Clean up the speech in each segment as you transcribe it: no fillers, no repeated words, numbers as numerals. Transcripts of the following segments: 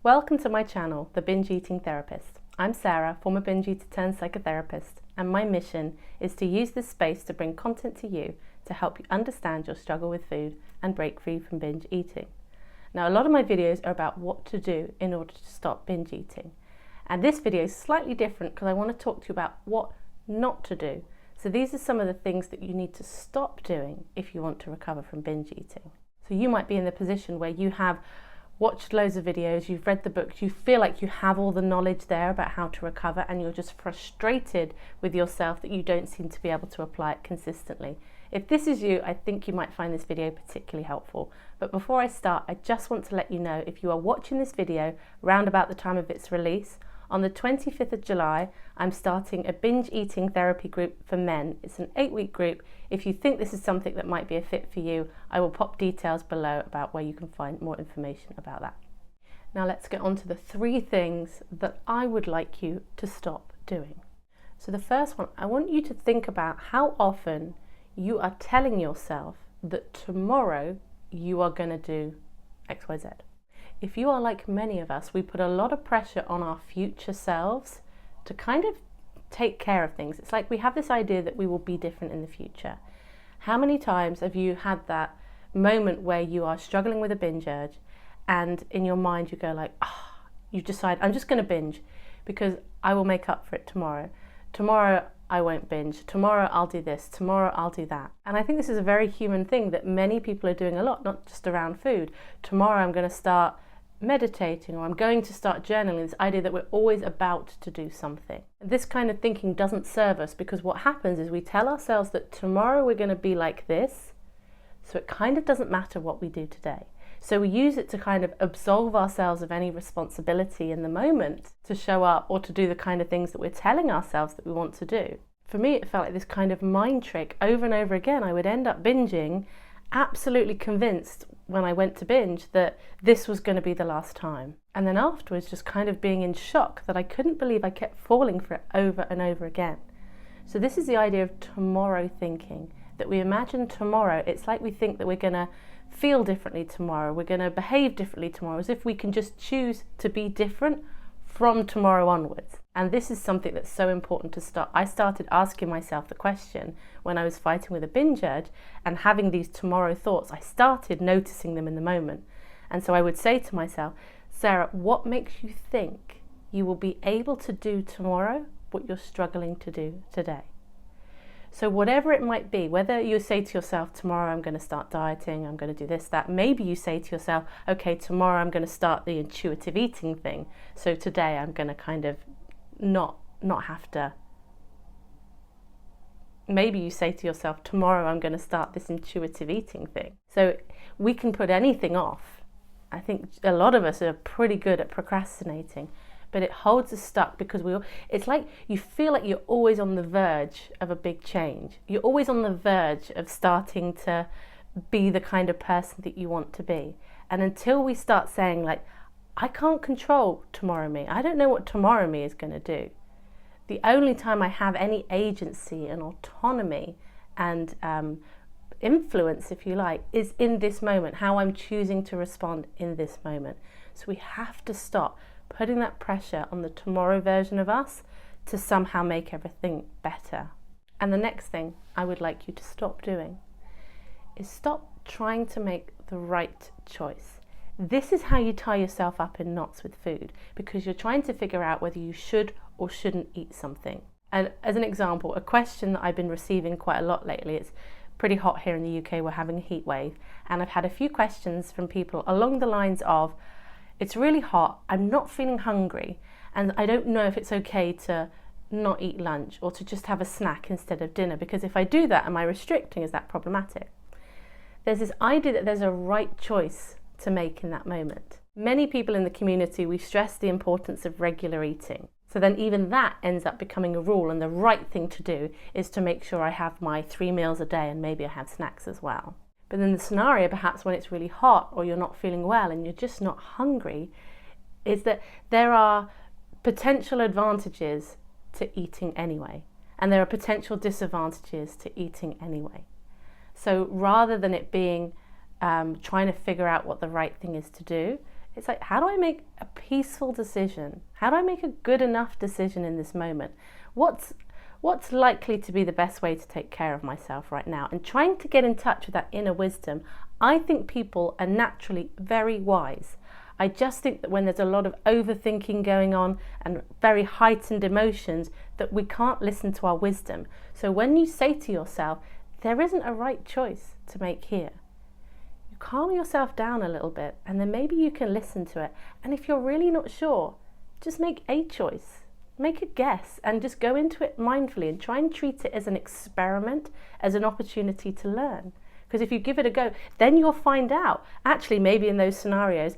Welcome to my channel, The Binge Eating Therapist. I'm Sarah, former binge eater turned psychotherapist, and my mission is to use this space to bring content to you to help you understand your struggle with food and break free from binge eating. Now, a lot of my videos are about what to do in order to stop binge eating. And this video is slightly different because I want to talk to you about what not to do. So these are some of the things that you need to stop doing if you want to recover from binge eating. So you might be in the position where you have watched loads of videos, you've read the books, you feel like you have all the knowledge there about how to recover, and you're just frustrated with yourself that you don't seem to be able to apply it consistently. If this is you, I think you might find this video particularly helpful. But before I start, I just want to let you know, if you are watching this video round about the time of its release, on the 25th of July, I'm starting a binge eating therapy group for men. It's an 8-week group. If you think this is something that might be a fit for you, I will pop details below about where you can find more information about that. Now let's get on to the 3 things that I would like you to stop doing. So the first one, I want you to think about how often you are telling yourself that tomorrow you are going to do XYZ. If you are like many of us, we put a lot of pressure on our future selves to kind of take care of things. It's like we have this idea that we will be different in the future. How many times have you had that moment where you are struggling with a binge urge and in your mind you go like, you decide, I'm just going to binge because I will make up for it tomorrow. Tomorrow I won't binge. Tomorrow I'll do this. Tomorrow I'll do that. And I think this is a very human thing that many people are doing a lot, not just around food. Tomorrow I'm going to start meditating, or I'm going to start journaling, this idea that we're always about to do something. This kind of thinking doesn't serve us, because what happens is we tell ourselves that tomorrow we're going to be like this, so it kind of doesn't matter what we do today. So we use it to kind of absolve ourselves of any responsibility in the moment to show up or to do the kind of things that we're telling ourselves that we want to do. For me, it felt like this kind of mind trick over and over again. I would end up binging, absolutely convinced when I went to binge that this was going to be the last time. And then afterwards just kind of being in shock that I couldn't believe I kept falling for it over and over again. So this is the idea of tomorrow thinking, that we imagine tomorrow. It's like we think that we're going to feel differently tomorrow, we're going to behave differently tomorrow, as if we can just choose to be different from tomorrow onwards. And this is something that's so important to start. I started asking myself the question when I was fighting with a binge urge and having these tomorrow thoughts. I started noticing them in the moment. And so I would say to myself, Sarah, what makes you think you will be able to do tomorrow what you're struggling to do today? So whatever it might be, whether you say to yourself, tomorrow I'm going to start dieting, I'm going to do this, that. Maybe you say to yourself, okay, tomorrow I'm going to start the intuitive eating thing. So today I'm going to kind of not have to. Maybe you say to yourself, tomorrow I'm going to start this intuitive eating thing. So we can put anything off. I think a lot of us are pretty good at procrastinating, but it holds us stuck because it's like you feel like you're always on the verge of a big change. You're always on the verge of starting to be the kind of person that you want to be. And until we start saying like, I can't control tomorrow me. I don't know what tomorrow me is going to do. The only time I have any agency and autonomy and influence, if you like, is in this moment, how I'm choosing to respond in this moment. So we have to stop putting that pressure on the tomorrow version of us to somehow make everything better. And the next thing I would like you to stop doing is stop trying to make the right choice. This is how you tie yourself up in knots with food, because you're trying to figure out whether you should or shouldn't eat something. And as an example, a question that I've been receiving quite a lot lately, it's pretty hot here in the UK, we're having a heat wave, and I've had a few questions from people along the lines of, it's really hot, I'm not feeling hungry, and I don't know if it's okay to not eat lunch or to just have a snack instead of dinner, because if I do that, am I restricting? Is that problematic? There's this idea that there's a right choice to make in that moment. Many people in the community, we stress the importance of regular eating. So then even that ends up becoming a rule, and the right thing to do is to make sure I have my 3 meals a day and maybe I have snacks as well. But then the scenario, perhaps when it's really hot or you're not feeling well and you're just not hungry, is that there are potential advantages to eating anyway, and there are potential disadvantages to eating anyway. So rather than it being trying to figure out what the right thing is to do, It's like, how do I make a peaceful decision? How do I make a good enough decision in this moment? What's likely to be the best way to take care of myself right now? And trying to get in touch with that inner wisdom. I think people are naturally very wise. I just think that when there's a lot of overthinking going on and very heightened emotions, that we can't listen to our wisdom. So when you say to yourself, there isn't a right choice to make here, you calm yourself down a little bit, and then maybe you can listen to it. And if you're really not sure, just make a choice. Make a guess and just go into it mindfully and try and treat it as an experiment, as an opportunity to learn. Because if you give it a go, then you'll find out, actually, maybe in those scenarios,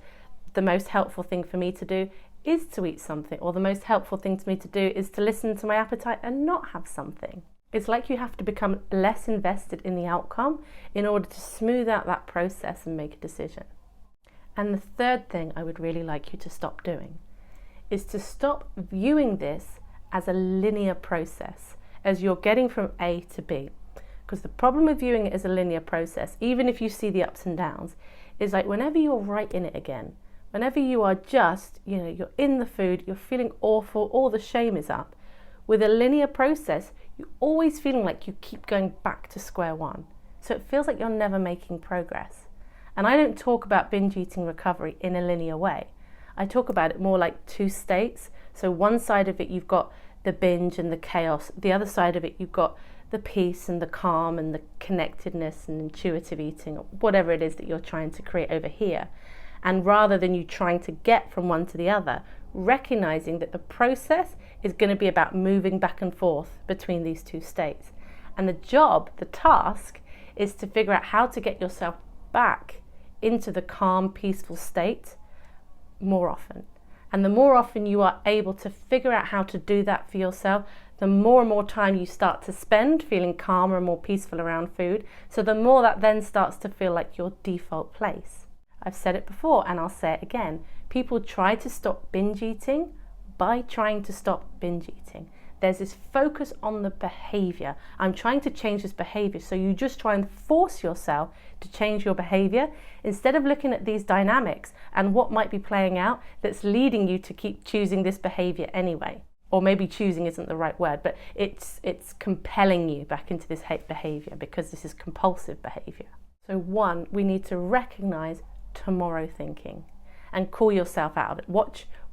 the most helpful thing for me to do is to eat something, or the most helpful thing for me to do is to listen to my appetite and not have something. It's like you have to become less invested in the outcome in order to smooth out that process and make a decision. And the third thing I would really like you to stop doing is to stop viewing this as a linear process, as you're getting from A to B. Because the problem with viewing it as a linear process, even if you see the ups and downs, is like whenever you're right in it again, whenever you are just, you're in the food, you're feeling awful, all the shame is up. With a linear process, you're always feeling like you keep going back to square one. So it feels like you're never making progress. And I don't talk about binge eating recovery in a linear way. I talk about it more like two states. So one side of it, you've got the binge and the chaos. The other side of it, you've got the peace and the calm and the connectedness and intuitive eating, or whatever it is that you're trying to create over here. And rather than you trying to get from one to the other, recognizing that the process is going to be about moving back and forth between these two states. And the task, is to figure out how to get yourself back into the calm, peaceful state more often. And the more often you are able to figure out how to do that for yourself, the more and more time you start to spend feeling calmer and more peaceful around food. So the more that then starts to feel like your default place. I've said it before and I'll say it again. People try to stop binge eating by trying to stop binge eating. There's this focus on the behavior. I'm trying to change this behavior. So you just try and force yourself to change your behavior instead of looking at these dynamics and what might be playing out that's leading you to keep choosing this behavior anyway. Or maybe choosing isn't the right word, but it's compelling you back into this hate behavior because this is compulsive behavior. So one, we need to recognize tomorrow thinking and call yourself out of it.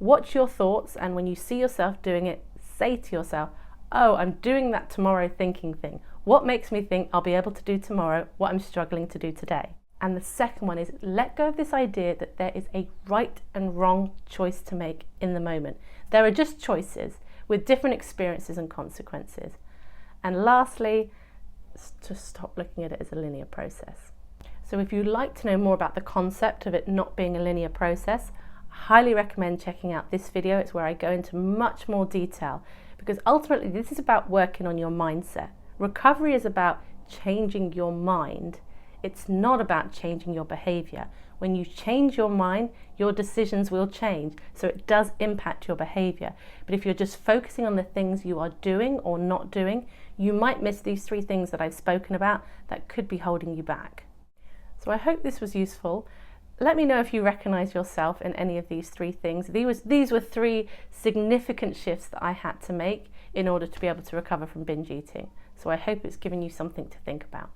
Watch your thoughts, and when you see yourself doing it, say to yourself, oh, I'm doing that tomorrow thinking thing. What makes me think I'll be able to do tomorrow what I'm struggling to do today? And the second one is let go of this idea that there is a right and wrong choice to make in the moment. There are just choices with different experiences and consequences. And lastly, to stop looking at it as a linear process. So if you'd like to know more about the concept of it not being a linear process, I highly recommend checking out this video. It's where I go into much more detail, because ultimately this is about working on your mindset. Recovery is about changing your mind. It's not about changing your behavior. When you change your mind, your decisions will change. So it does impact your behavior. But if you're just focusing on the things you are doing or not doing, you might miss these 3 things that I've spoken about that could be holding you back. So I hope this was useful. Let me know if you recognize yourself in any of these 3 things. These were 3 significant shifts that I had to make in order to be able to recover from binge eating. So I hope it's given you something to think about.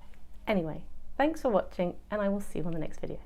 Anyway, thanks for watching, and I will see you on the next video.